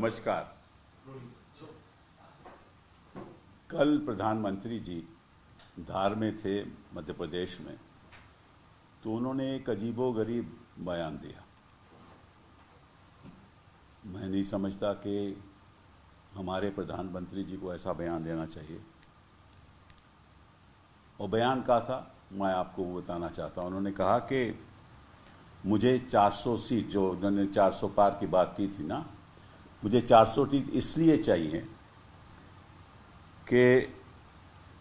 नमस्कार। कल प्रधानमंत्री जी धार में थे मध्य प्रदेश में, तो उन्होंने एक अजीबोगरीब बयान दिया। मैं नहीं समझता कि हमारे प्रधानमंत्री जी को ऐसा बयान देना चाहिए। और बयान का था, मैं आपको वो बताना चाहता हूँ। उन्होंने कहा कि मुझे 400 सीट, जो उन्होंने 400 पार की बात की थी ना, मुझे 400 सीट इसलिए चाहिए कि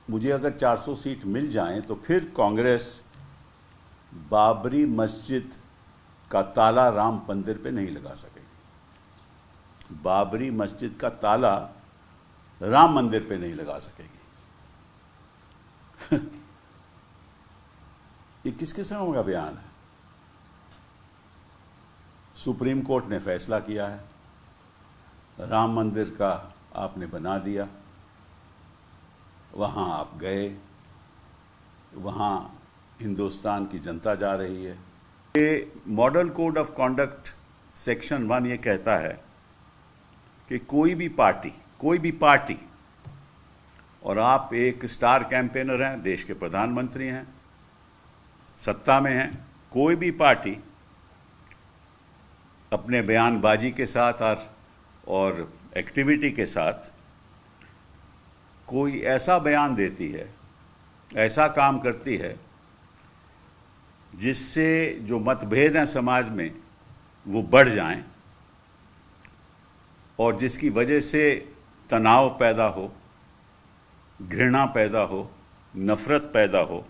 मुझे अगर 400 सीट मिल जाएं तो फिर कांग्रेस बाबरी मस्जिद का ताला राम मंदिर पे नहीं लगा सकेगी। बाबरी मस्जिद का ताला राम मंदिर पे नहीं लगा सकेगी। ये किस किस्म का बयान है? सुप्रीम कोर्ट ने फैसला किया है, राम मंदिर का आपने बना दिया, वहाँ आप गए, वहाँ हिंदुस्तान की जनता जा रही है। ये model code of conduct section 1 ये कहता है कि कोई भी पार्टी, और आप एक स्टार कैंपेनर हैं, देश के प्रधानमंत्री हैं, सत्ता में हैं, कोई भी पार्टी अपने बयानबाजी के साथ और एक्टिविटी के साथ कोई ऐसा बयान देती है, ऐसा काम करती है जिससे जो मतभेद हैं समाज में वो बढ़ जाएं और जिसकी वजह से तनाव पैदा हो, घृणा पैदा हो, नफरत पैदा हो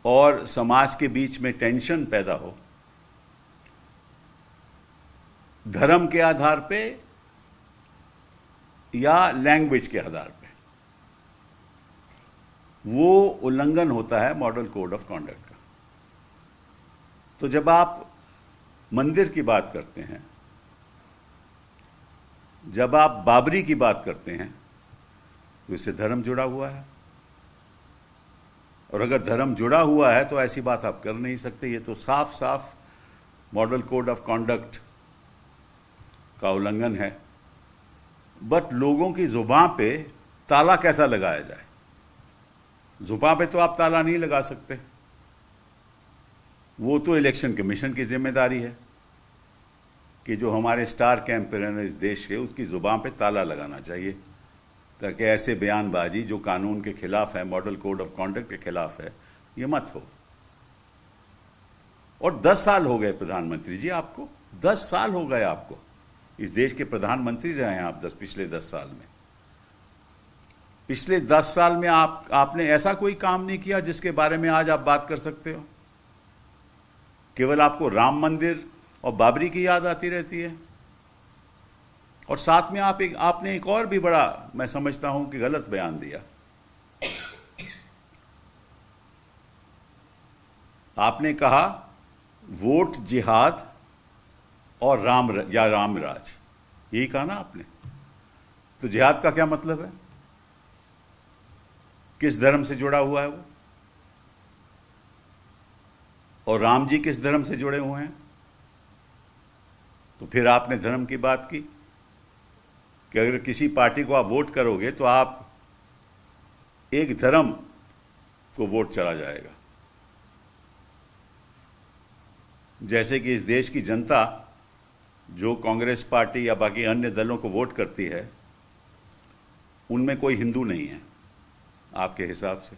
और समाज के बीच में टेंशन पैदा हो, धर्म के आधार पे या लैंग्वेज के आधार पे, वो उल्लंघन होता है मॉडल कोड ऑफ कॉन्डक्ट का। तो जब आप मंदिर की बात करते हैं, जब आप बाबरी की बात करते हैं, तो इससे धर्म जुड़ा हुआ है। और अगर धर्म जुड़ा हुआ है तो ऐसी बात आप कर नहीं सकते। ये तो साफ साफ मॉडल कोड ऑफ कॉन्डक्ट का उल्लंघन है। बट लोगों की जुबान पे ताला कैसा लगाया जाए? जुबान पे तो आप ताला नहीं लगा सकते, वो तो इलेक्शन कमीशन की जिम्मेदारी है कि जो हमारे स्टार कैंपेनर इस देश के, उसकी जुबान पे ताला लगाना चाहिए, ताकि ऐसे बयानबाजी जो कानून के खिलाफ है, मॉडल कोड ऑफ कॉन्डक्ट के खिलाफ है, ये मत हो। और 10 साल हो गए प्रधानमंत्री जी आपको, 10 साल हो गए आपको, इस देश के प्रधानमंत्री रहे हैं आप पिछले 10 साल में। पिछले 10 साल में आपने ऐसा कोई काम नहीं किया जिसके बारे में आज आप बात कर सकते हो। केवल आपको राम मंदिर और बाबरी की याद आती रहती है। और साथ में आपने एक और भी बड़ा, मैं समझता हूं कि गलत बयान दिया। आपने कहा वोट जिहाद और राम राज, यही कहा ना आपने। तो जिहाद का क्या मतलब है? किस धर्म से जुड़ा हुआ है वो? और राम जी किस धर्म से जुड़े हुए हैं? तो फिर आपने धर्म की बात की कि अगर किसी पार्टी को आप वोट करोगे तो आप एक धर्म को वोट चला जाएगा। जैसे कि इस देश की जनता जो कांग्रेस पार्टी या बाकी अन्य दलों को वोट करती है, उनमें कोई हिंदू नहीं है आपके हिसाब से।